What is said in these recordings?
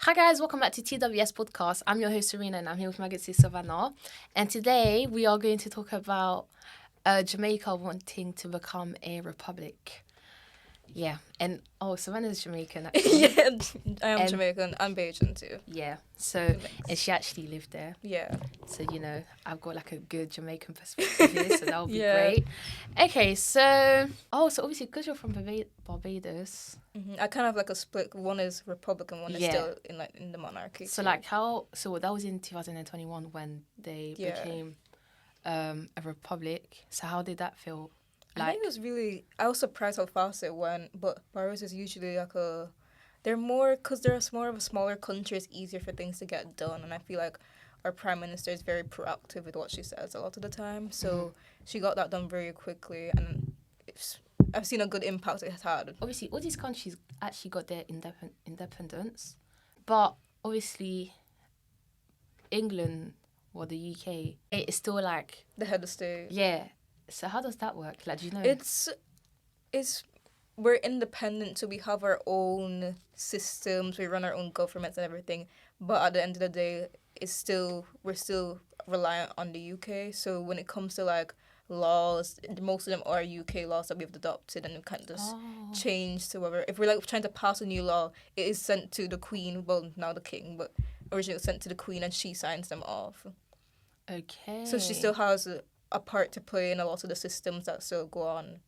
Hi guys, welcome back to TWS Podcast. I'm your host Serena and I'm here with my good sis Savannah. And today we are going to talk about Jamaica wanting to become a republic. Yeah, and Savannah's Jamaican actually. Yeah, I am Jamaican. I'm Bajan too. Yeah, so and she actually lived there. Yeah. So I've got like a good Jamaican perspective here, so that'll be great. Okay, so obviously because you're from Barbados. Mm-hmm. I kind of have like a split. One is Republican, one is still in the monarchy. So that was in 2021 when they became a republic. So how did that feel? I think it was I was surprised how fast it went, but Barbados is usually they're more, because they're more of a smaller country, it's easier for things to get done, and I feel like our Prime Minister is very proactive with what she says a lot of the time, so she got that done very quickly, and I've seen a good impact it has had. Obviously, all these countries actually got their independence, but obviously England or the UK, it's still like... the head of state. Yeah. So how does that work? Like, do you know? We're independent, so we have our own systems, we run our own governments and everything. But at the end of the day, we're still reliant on the UK. So when it comes to like laws, most of them are UK laws that we've adopted, and we can't just change to whatever. If we're like trying to pass a new law, it is sent to the Queen. Well, now the King, but originally it was sent to the Queen, and she signs them off. Okay. So she still has a part to play in a lot of the systems that still go on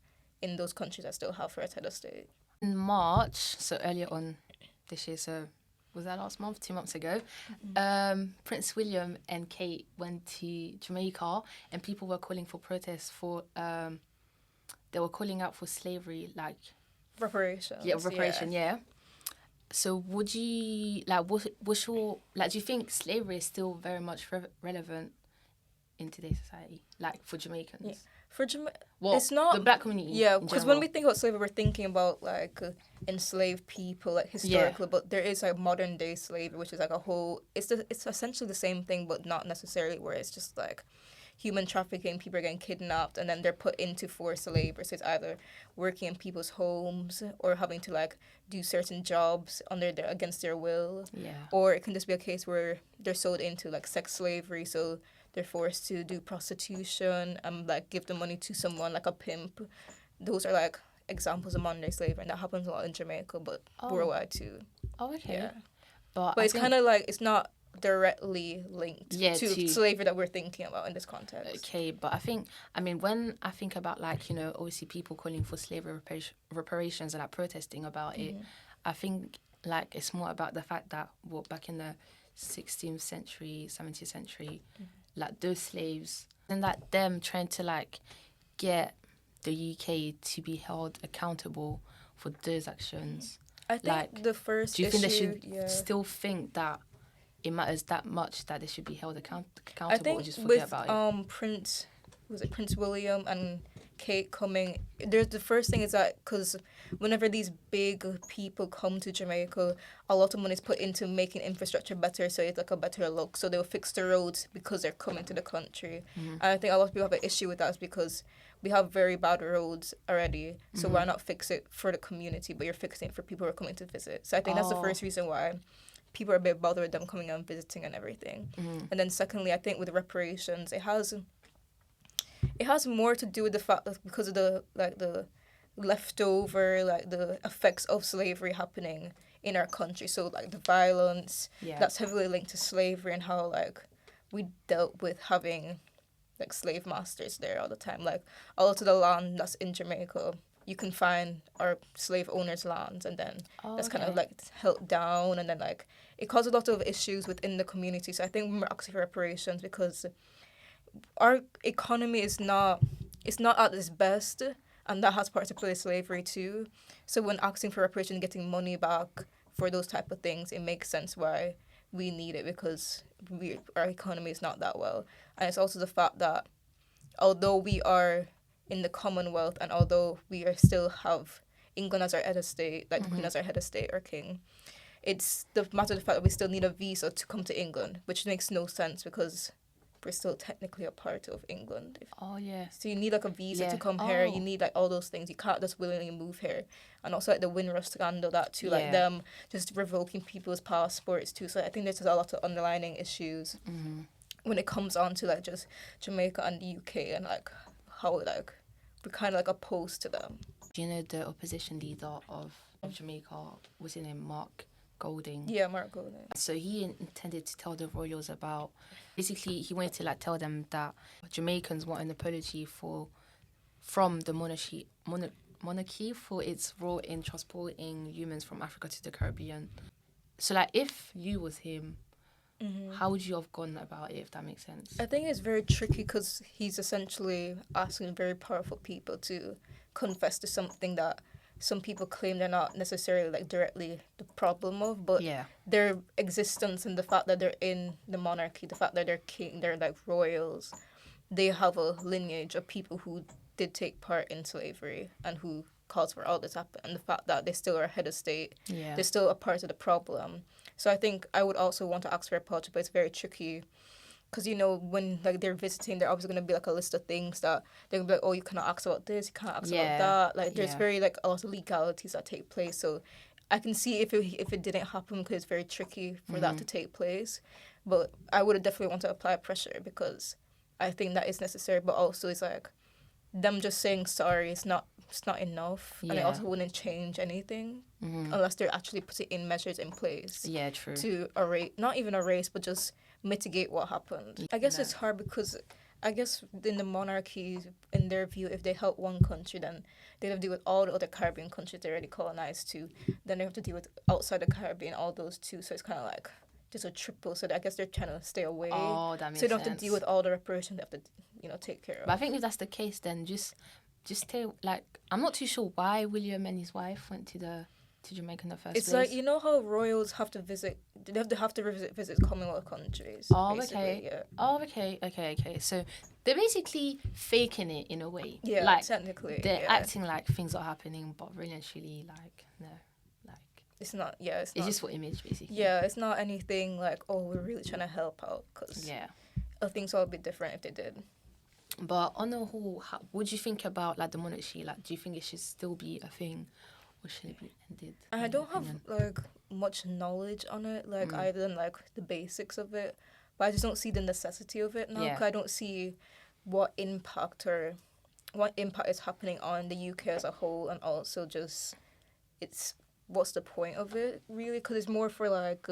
in those countries that still have her as head of state. In March, so earlier on this year, so was that last month, 2 months ago, Prince William and Kate went to Jamaica, and people were calling for protests for, they were calling out for slavery, like... reparations. Yeah, reparation, yeah. So would you, like, what's your, like, do you think slavery is still very much relevant in today's society, like for Jamaicans? Yeah. For it's not the black community. Yeah, because when we think about slavery, we're thinking about like enslaved people, like historically. But there is like modern day slavery, which is like a whole. It's essentially the same thing, but not necessarily. Where it's just like human trafficking, people are getting kidnapped, and then they're put into forced labor. So it's either working in people's homes or having to like do certain jobs against their will. Yeah. Or it can just be a case where they're sold into like sex slavery. So they're forced to do prostitution and like give the money to someone like a pimp. Those are like examples of modern day slavery, and that happens a lot in Jamaica, but worldwide too. Oh, okay. Yeah. But it's kind of like it's not directly linked to slavery that we're thinking about in this context. Okay, but when I think about like, obviously people calling for slavery reparations and like protesting about it, I think like it's more about the fact that back in the 16th century, 17th century, like those slaves, and like them trying to like get the UK to be held accountable for those actions. I think like, the first do you think they should still think that it matters that much that they should be held accountable, I think or just forget about it? Prince William and Kate coming, the first thing is that because whenever these big people come to Jamaica, a lot of money is put into making infrastructure better, so it's like a better look. So they'll fix the roads because they're coming to the country. And I think a lot of people have an issue with that is because we have very bad roads already, so why not fix it for the community, but you're fixing it for people who are coming to visit. So I think that's the first reason why people are a bit bothered with them coming and visiting and everything. And then secondly, I think with reparations, it has more to do with the fact that because of the leftover, like the effects of slavery happening in our country. So like the violence that's heavily linked to slavery, and how like we dealt with having like slave masters there all the time. Like a lot of the land that's in Jamaica, you can find our slave owners' lands, and then that's kind of like held down, and then like it caused a lot of issues within the community. So I think we're asking for reparations because our economy is not at its best, and that has part to play with slavery too. So when asking for reparations, getting money back for those type of things, it makes sense why we need it, because our economy is not that well. And it's also the fact that although we are in the Commonwealth, and although we still have England as our head of state, like the Queen as our head of state or king, it's the matter of the fact that we still need a visa to come to England, which makes no sense because we're still technically a part of England. Oh, yeah. So you need, like, a visa to come here. You need, like, all those things. You can't just willingly move here. And also, like, the Windrush scandal, that too. Like, them just revoking people's passports, too. So I think there's just a lot of underlining issues when it comes on to, like, just Jamaica and the UK and, like, how, like, we're kind of, like, opposed to them. Do you know the opposition leader of Jamaica, was his name Mark Golding? Yeah, Mark Golding. So he intended to tell the royals about, basically he wanted to, like, tell them that Jamaicans want an apology from the monarchy for its role in transporting humans from Africa to the Caribbean. So, like, if you was him, how would you have gone about it, if that makes sense? I think it's very tricky because he's essentially asking very powerful people to confess to something that some people claim they're not necessarily, like, directly the problem of, but their existence and the fact that they're in the monarchy, the fact that they're king, they're, like, royals, they have a lineage of people who did take part in slavery and who caused for all this to happen, and the fact that they still are head of state, they're still a part of the problem. So I think I would also want to ask for apology, but it's very tricky. Because, you know, when, like, they're visiting, they're obviously going to be, like, a list of things that they're going to be like, oh, you cannot ask about this, you can't ask about that. Like, there's very, like, a lot of legalities that take place. So I can see if it didn't happen, because it's very tricky for that to take place. But I would definitely want to apply pressure, because I think that is necessary. But also, it's like, them just saying sorry is not enough. And it also wouldn't change anything unless they're actually putting in measures in place. Yeah, true. To not even erase, but just mitigate what happened. I guess it's hard because I guess in the monarchy, in their view, if they help one country, then they have to deal with all the other Caribbean countries they already colonized too. Then they have to deal with outside the Caribbean, all those too. So it's kind of like just a triple. So I guess they're trying to stay away. Oh, that makes sense. So they don't have to deal with all the reparations they have to, you know, take care of. But I think if that's the case, then just stay, like, I'm not too sure why William and his wife went to Jamaica in the first place. It's like, you know how royals have to visit, they have to visit Commonwealth countries. Oh, okay. Yeah. Oh, okay. So they're basically faking it in a way. Yeah, like, technically. They're acting like things are happening, but really and truly, like, no. Like, it's not, it's just for image, basically. Yeah, it's not anything like, oh, we're really trying to help out, because things would be different if they did. But on the whole, what do you think about, like, the monarchy? Like, do you think it should still be a thing, or should it be ended? I don't have, like, much knowledge on it, like, other than, like, the basics of it. But I just don't see the necessity of it now. Yeah. 'Cause I don't see what impact is happening on the UK as a whole, and also just what's the point of it, really? Because it's more for, like,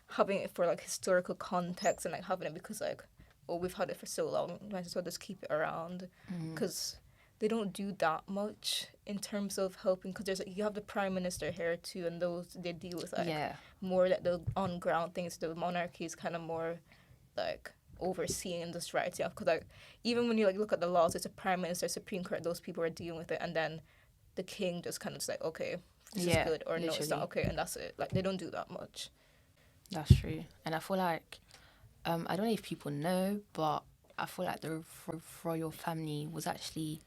having it for, like, historical context, and, like, having it because, like, oh, we've had it for so long, might as well just keep it around, because they don't do that much in terms of helping, because there's, like, you have the Prime Minister here too, and those, they deal with, like, more, like, the on-ground things. The monarchy is kind of more, like, overseeing this writing, because, like, even when you, like, look at the laws, it's a Prime Minister, Supreme Court, those people are dealing with it, and then the king just kind of just like, okay, this is good, or literally. No, it's not okay, and that's it. Like, they don't do that much. That's true. And I feel like, I don't know if people know, but I feel like the royal family was actually,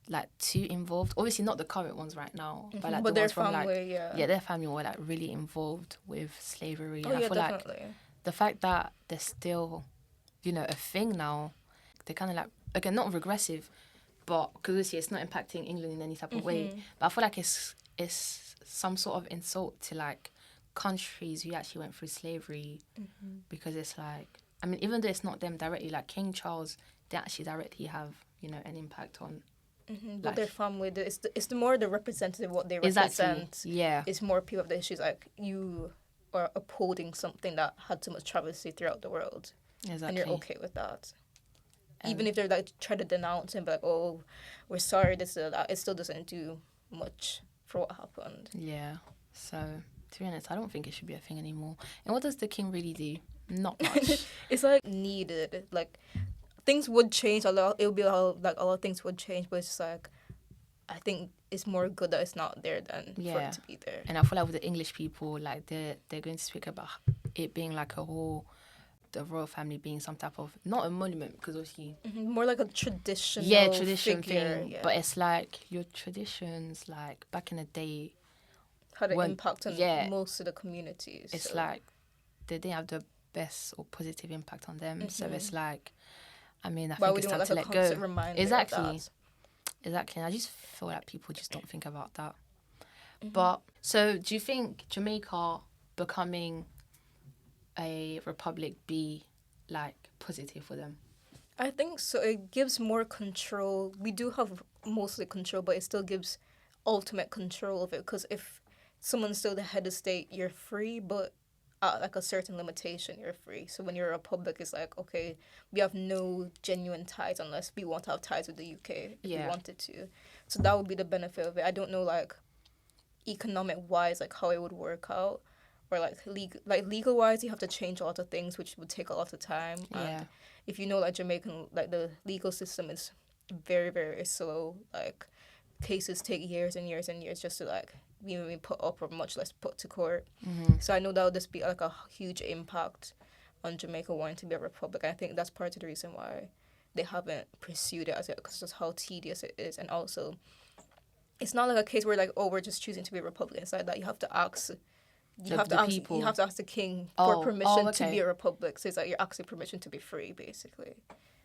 like, too involved. Obviously not the current ones right now, but, like, but the their ones from, family, like, their family were, like, really involved with slavery. Oh, and I feel definitely. like the fact that they're still, you know, a thing now, they're kind of like, again, not regressive, but because obviously it's not impacting England in any type of way. But I feel like it's some sort of insult to, like, countries who actually went through slavery, because it's like, I mean, even though it's not them directly, like King Charles, they actually directly have, you know, an impact on. But their family, it's the more the representative what they represent. Exactly. Yeah. It's more people of the issues, like, you are upholding something that had so much travesty throughout the world. Exactly. And you're okay with that. Even if they're, like, try to denounce and be like, oh, we're sorry, this or that, it still doesn't do much for what happened. Yeah. So, to be honest, I don't think it should be a thing anymore. And what does the king really do? Not much. It's, like, needed. Like, things would change a lot. It would be a lot of things would change, but it's just, like, I think it's more good that it's not there than for it to be there. And I feel like with the English people, like, they're going to speak about it being like the royal family being some type of, not a monument, because obviously more like a traditional tradition figure, thing. But it's like your traditions, like, back in the day, had an impact on most of the communities. It's like they didn't have the best or positive impact on them. So it's like, I mean, I Why think would it's you time want to like a let go. constant reminder Exactly. of that? Exactly. I just feel like people just don't think about that. But so do you think Jamaica becoming a republic be like positive for them? I think so. It gives more control. We do have mostly control, but it still gives ultimate control of it. Because if someone's still the head of state, you're free, but at like a certain limitation, you're free. So when you're a republic, it's like, okay, we have no genuine ties unless we want to have ties with the UK if we wanted to. So that would be the benefit of it. I don't know, like, economic wise, like how it would work out. Or like legal wise, you have to change a lot of things, which would take a lot of time. And if you know, like Jamaican, like the legal system is very, very slow. Like cases take years and years and years just to like be put up or much less put to court. So I know that would just be like a huge impact on Jamaica wanting to be a republic. And I think that's part of the reason why they haven't pursued it as it, because just how tedious it is. And also, it's not like a case where like, oh, we're just choosing to be a republic. It's like that you have to ask. You have to ask the king for permission to be a republic. So it's like you're asking permission to be free, basically.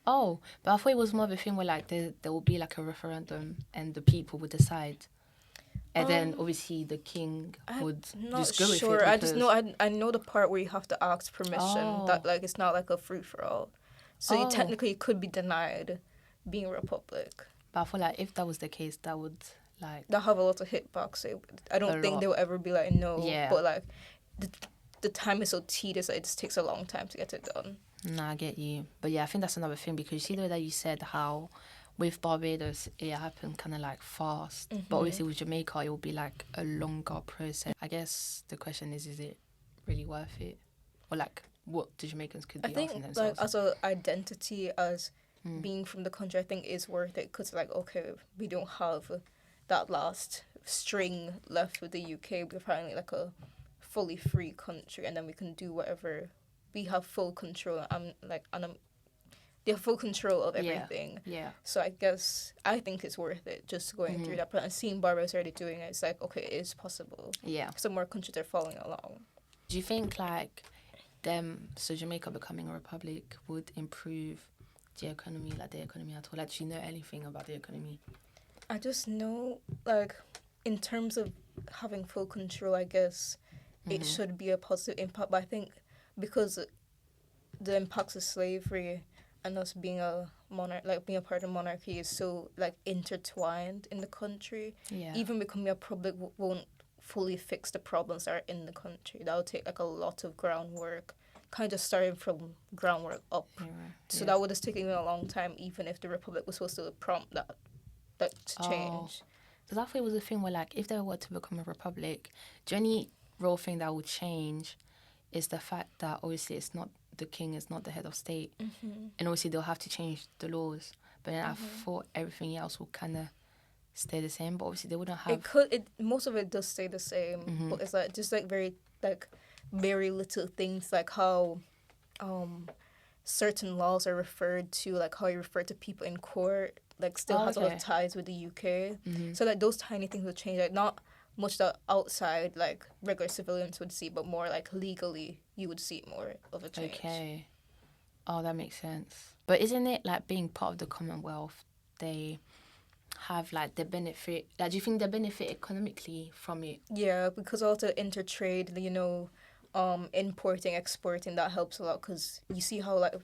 Oh, but I thought it was more of a thing where like there will be like a referendum and the people would decide, and then obviously the king would just go with it. I just know I know the part where you have to ask permission. That like it's not like a free for all. So you technically could be denied being a republic. But I feel like if that was the case, that would like they'll have a lot of hitbox. I don't think they'll ever be like no. Yeah. But like the time is so tedious that it just takes a long time to get it done. Nah, I get you. But yeah, I think that's another thing because you see the way that you said how with Barbados it happened kind of like fast. But obviously with Jamaica it will be like a longer process. I guess the question is it really worth it? Or like what the Jamaicans could be asking themselves? I think like as an identity, as being from the country, I think is worth it because like, okay, we don't have that last string left with the UK. We're finally like a fully free country, and then we can do whatever. We have full control. They have full control of everything. Yeah. So I think it's worth it just going through that. And seeing Barbados already doing it, it's like, okay, it is possible. Yeah. Some more countries are following along. Do you think like so Jamaica becoming a republic would improve the economy at all? Like, do you know anything about the economy? I just know, like, in terms of having full control, I guess it should be a positive impact. But I think because the impacts of slavery and us being a monarch, like being a part of monarchy, is so like intertwined in the country. Yeah. Even becoming a republic won't fully fix the problems that are in the country. That would take like a lot of groundwork, kind of starting from groundwork up. Yeah. So that would have taken a long time, even if the republic was supposed to prompt that to change. So that was the thing where like if they were to become a republic, the only real thing that would change is the fact that obviously the king is not the head of state, and obviously they'll have to change the laws. But then I thought everything else will kind of stay the same. But obviously they wouldn't have. Most of it does stay the same, but it's like just like very little things, like how certain laws are referred to, like how you refer to people in court, like still has a lot of ties with the UK. So like those tiny things will change, like not much that outside like regular civilians would see, but more like legally you would see more of a change. Okay. Oh, that makes sense. But isn't it like being part of the Commonwealth, they have like the benefit, like do you think they benefit economically from it? Yeah, because all the intertrade, importing, exporting, that helps a lot, because you see how like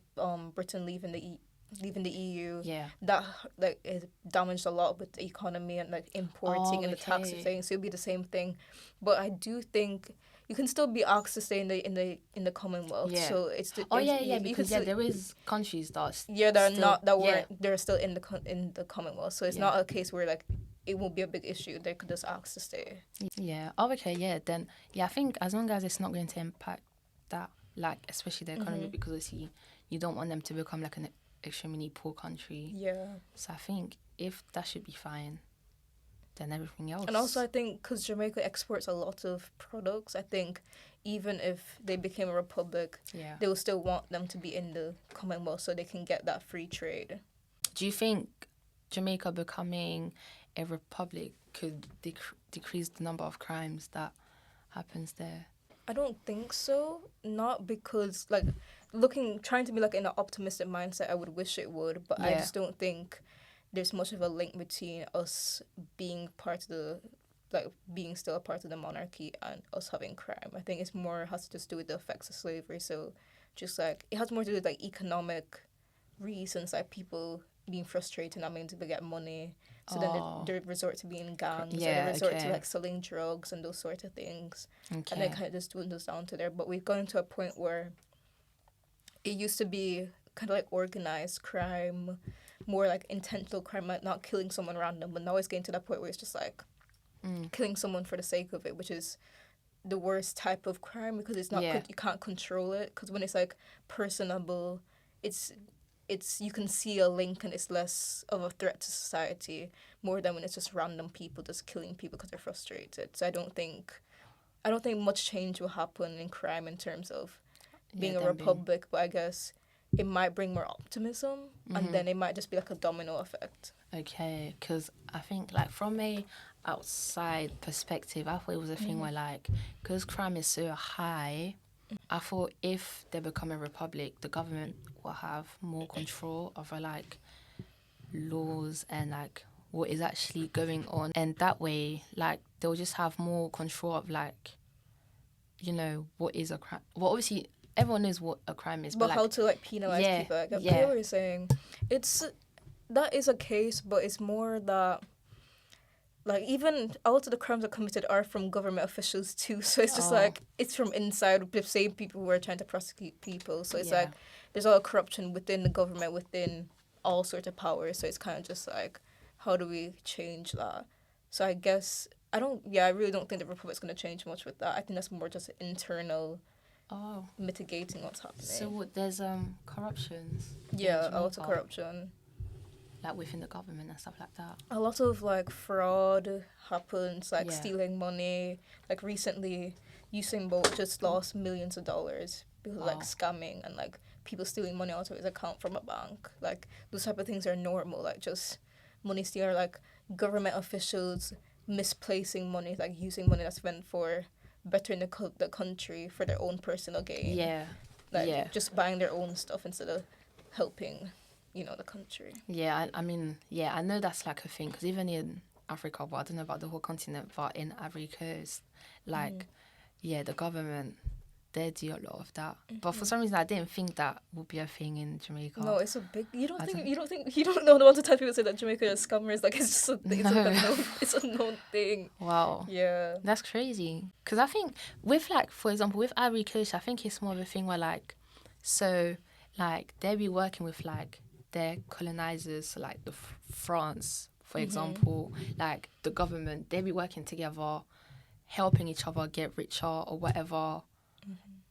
Britain leaving the EU, that like it damaged a lot with the economy and like importing and the tax thing. So it'll be the same thing. But I do think you can still be asked to stay in the Commonwealth. Yeah. So it's because there is countries that they're still in the Commonwealth. So it's not a case where like it won't be a big issue. They could just ask to stay. Yeah. Oh, okay. Yeah. Then I think as long as it's not going to impact that, like especially the economy, because obviously you don't want them to become like an extremely poor country. Yeah. So I think if that should be fine, then everything else. And also I think because Jamaica exports a lot of products, I think even if they became a republic, they will still want them to be in the Commonwealth so they can get that free trade. Do you think Jamaica becoming a republic could decrease the number of crimes that happens there? I don't think so. Not because, like, trying to be, like, in an optimistic mindset, I would wish it would, but I just don't think there's much of a link between us being part of the, like, being still a part of the monarchy and us having crime. I think it's more has to just do with the effects of slavery. So, just, like, it has more to do with, like, economic reasons, like, people being frustrated, not being able to get money. So then they resort to being gangs, or they resort to, like, selling drugs and those sort of things. Okay. And then kind of just dwindles down to there. But we've gotten to a point where it used to be kind of like organized crime, more like intentional crime, like not killing someone random. But now it's getting to that point where it's just like killing someone for the sake of it, which is the worst type of crime because it's not you can't control it. Because when it's like personable, it's you can see a link and it's less of a threat to society more than when it's just random people just killing people because they're frustrated. So I don't think much change will happen in crime in terms of being a republic, but I guess it might bring more optimism and then it might just be like a domino effect. Okay, because I think like from a outside perspective, I thought it was a thing where like, because crime is so high, I thought if they become a republic, the government will have more control over like laws and like what is actually going on, and that way like they'll just have more control of like, you know, what is a crime. Well, obviously everyone knows what a crime is, but like, how to like penalize people. Like, I get what you're saying. That is a case, but it's more that like even a lot of the crimes that are committed are from government officials too. So it's just like it's from inside the same people who are trying to prosecute people. So it's like there's a lot of corruption within the government, within all sorts of powers. So it's kind of just like, how do we change that? So I guess I really don't think the Republic's going to change much with that. I think that's more just internal mitigating what's happening. So what, there's corruptions? Yeah, a lot of corruption. Like within the government and stuff like that. A lot of like fraud happens, like stealing money. Like recently, Usain Bolt just lost millions of dollars because like scamming and like people stealing money out of his account from a bank. Like those type of things are normal. Like just money stealing, like government officials misplacing money, like using money that's meant for bettering the country for their own personal gain. Yeah. Like just buying their own stuff instead of helping, you know, the country. Yeah, I mean, I know that's like a thing because even in Africa, but I don't know about the whole continent, but in Ivory Coast, like, the government, they do a lot of that. But for some reason, I didn't think that would be a thing in Jamaica. No, it's a big. You don't know the ones to tell people say that Jamaica is scammers. Like it's just it's a known thing. Wow. Yeah. That's crazy. Because I think with like, for example, with Ivory Coast, I think it's more of a thing where like, so like they be working with like their colonizers, so like the France, for example, like the government, they be working together, helping each other get richer or whatever,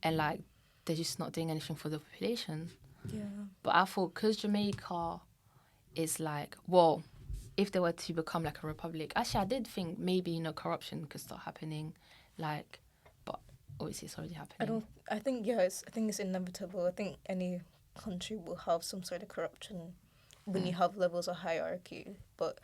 and like they're just not doing anything for the population. Yeah. But I thought because Jamaica is like, well, if they were to become like a republic, actually I did think maybe, you know, corruption could start happening, like, but obviously it's already happening. I think it's inevitable. I think any country will have some sort of corruption when you have levels of hierarchy, but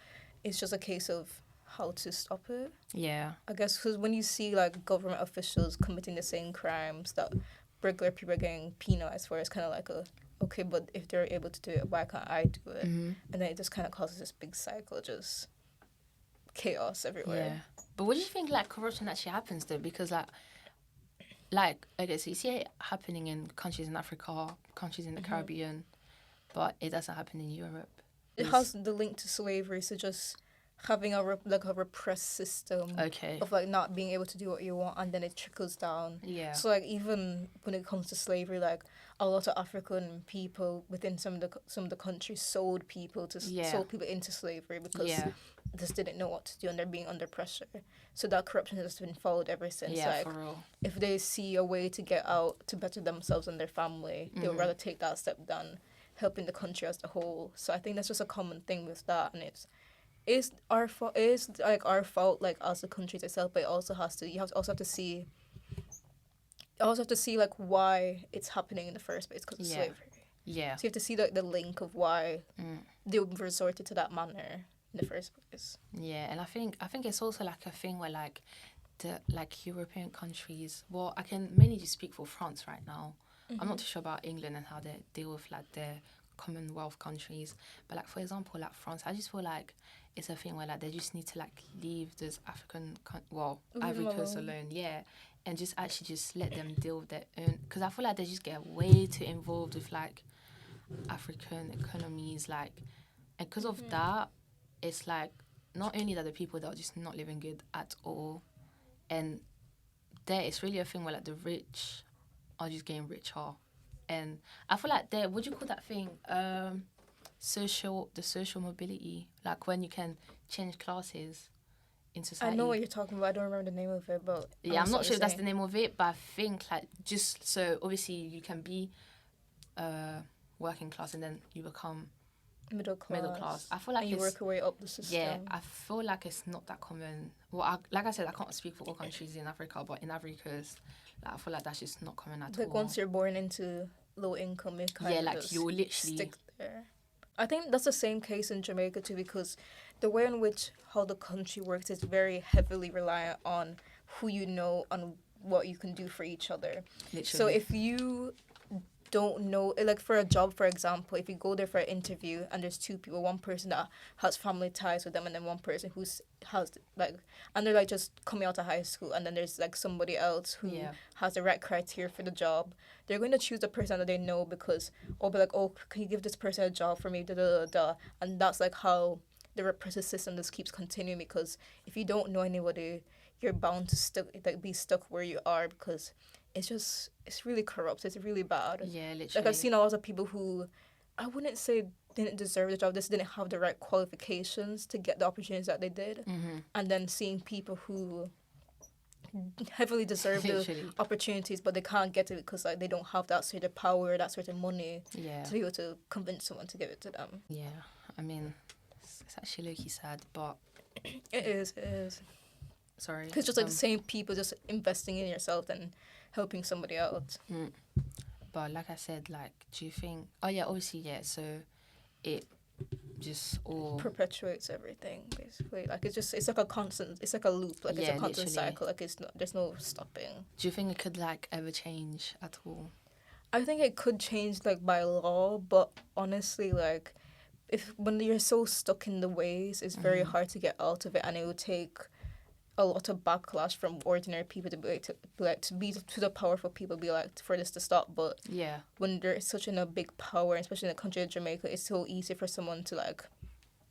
it's just a case of how to stop it. Yeah, I guess because when you see like government officials committing the same crimes that regular people are getting penalized for, it's kind of like okay, but if they're able to do it, why can't I do it? And then it just kind of causes this big cycle, just chaos everywhere. Yeah, but what do you think like corruption actually happens though? Because like, okay, so you see it happening in countries in Africa, countries in the Caribbean, but it doesn't happen in Europe. It has the link to slavery, so just having a repressed system of like not being able to do what you want, and then it trickles down. Yeah. So like even when it comes to slavery, like a lot of African people within some of the countries sold people into slavery because they just didn't know what to do and they're being under pressure. So that corruption has been followed ever since. Yeah, like, for real. If they see a way to get out to better themselves and their family, they'll rather take that step than helping the country as a whole. So I think that's just a common thing with that, and it's our fault. It's like our fault, like as the country itself, but you also have to see like why it's happening in the first place because of slavery. Yeah. So you have to see the link of why they resorted to that manner in the first place. Yeah, and I think it's also like a thing where like the like European countries. Well, I can mainly just speak for France right now. I'm not too sure about England and how they deal with like their Commonwealth countries. But like for example, like France, I just feel like it's a thing where like they just need to like leave those Ivory Coast alone, and just actually just let them deal with their own. Because I feel like they just get way too involved with like African economies, like, and because of that, it's like not only that the people that are just not living good at all, and there it's really a thing where like the rich are just getting richer, and I feel like there, what do you call that thing? The social mobility, like when you can change classes in society. I know what you're talking about. I don't remember the name of it, but I'm not sure if that's the name of it, but I think like just so obviously you can be working class and then you become middle class. I feel like you work your way up the system. Yeah, I feel like it's not that common. Well, like I said, I can't speak for all countries in Africa, but in Ivory Coast, like, I feel like that's just not common at all. Like once you're born into low income, you kind of like you literally stick there. I think that's the same case in Jamaica too, because the way in which how the country works is very heavily reliant on who you know and what you can do for each other. Literally. So if you don't know, like for a job, for example, if you go there for an interview and there's two people, one person that has family ties with them and then one person and they're like just coming out of high school, and then there's like somebody else who has the right criteria for the job, they're going to choose the person that they know because can you give this person a job for me, and that's like how the repressive system just keeps continuing, because if you don't know anybody, you're bound to be stuck where you are, because it's really corrupt. It's really bad. Yeah, literally. Like I've seen a lot of people who I wouldn't say didn't deserve the job, just didn't have the right qualifications to get the opportunities that they did. And then seeing people who heavily deserve the opportunities, but they can't get it because like they don't have that sort of power, that sort of money to be able to convince someone to give it to them. Yeah, I mean, it's actually low-key sad, but it is. Sorry. Because just like the same people just investing in yourself and helping somebody else. But like I said, like, do you think... Oh, yeah, obviously, yeah, so it just all... perpetuates everything, basically. Like, it's like a constant... It's like a loop. Like, it's a constant cycle. Like, there's no stopping. Do you think it could, like, ever change at all? I think it could change, like, by law, but honestly, like, when you're so stuck in the ways, it's very hard to get out of it, and it would take a lot of backlash from ordinary people to be to the powerful people, for this to stop. But when there's such a big power, especially in the country of Jamaica, it's so easy for someone to like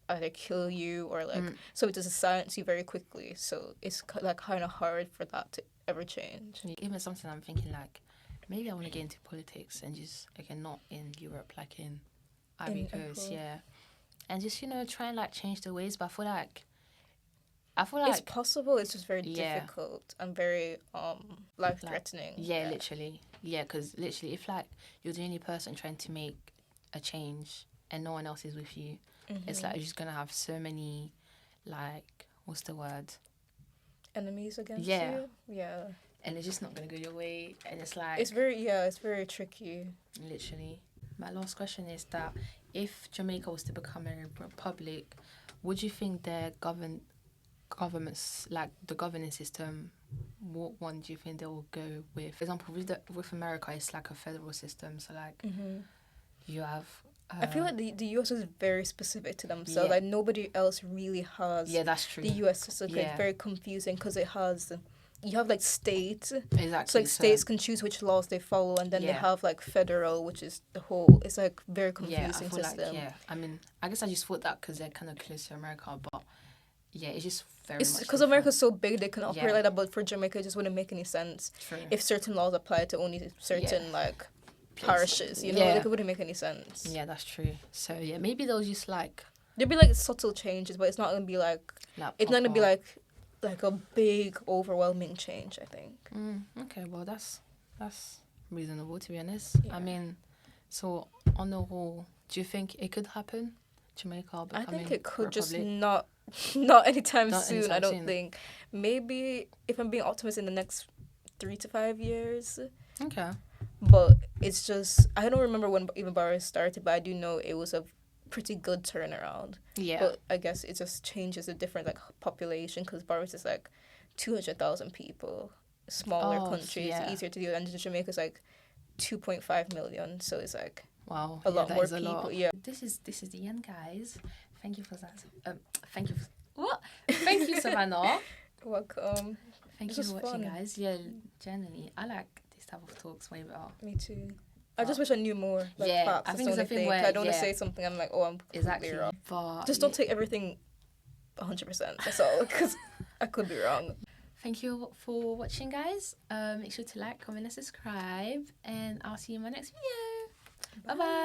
either kill you or like so it just silence you very quickly. So it's like kind of hard for that to ever change. Even something I'm thinking like maybe I want to get into politics and just not in Europe, like in Ivory Coast, and just try and like change the ways. But I feel like it's possible. It's just very difficult and very life-threatening. Literally. Yeah, because literally, if like you're the only person trying to make a change and no one else is with you, it's like you're just gonna have so many, like, what's the word? Enemies against you. Yeah. And it's just not gonna go your way, and it's like it's very tricky. Literally. My last question is that if Jamaica was to become a republic, would you think their governments, like the governing system, what one do you think they will go with? For example, with America, it's like a federal system, so like you have I feel like the US is very specific to themselves. Like nobody else really has that's true. The US system is very confusing because you have like states, exactly, so like states can choose which laws they follow, and then they have like federal, which is it's like very confusing system. I mean, I guess I just thought that because they're kind of close to America, but it's just it's because America's so big they can operate like that, but for Jamaica it just wouldn't make any sense if certain laws apply to only certain like parishes, like it wouldn't make any sense. Yeah, that's true. So maybe they'll just like there'll be like subtle changes, but it's not gonna be like it's not gonna be like a big overwhelming change, I think. Okay, well that's reasonable, to be honest. I mean, so on the whole, do you think it could happen, Jamaica becoming I think it could, republic? just not anytime soon. I don't think. Maybe if I'm being optimistic, in the next 3 to 5 years. Okay. But it's just I don't remember when even Barras started, but I do know it was a pretty good turnaround. Yeah. But I guess it just changes a different like population, because Barras is like 200,000 people. Smaller countries, easier to do. And Jamaica's like 2.5 million. So it's like wow, a lot more people. Lot. Yeah. This is the end, guys. Thank you for that. Thank you, Savannah. Welcome. Thank you for watching, guys. Yeah, generally, I like this type of talks way better. Me too. I just wish I knew more. Like, facts. I think it's a thing where I don't want to say something. I'm like, oh, I'm completely wrong. But just don't take everything 100%. That's all, because I could be wrong. Thank you for watching, guys. Make sure to like, comment, and subscribe, and I'll see you in my next video. Bye bye.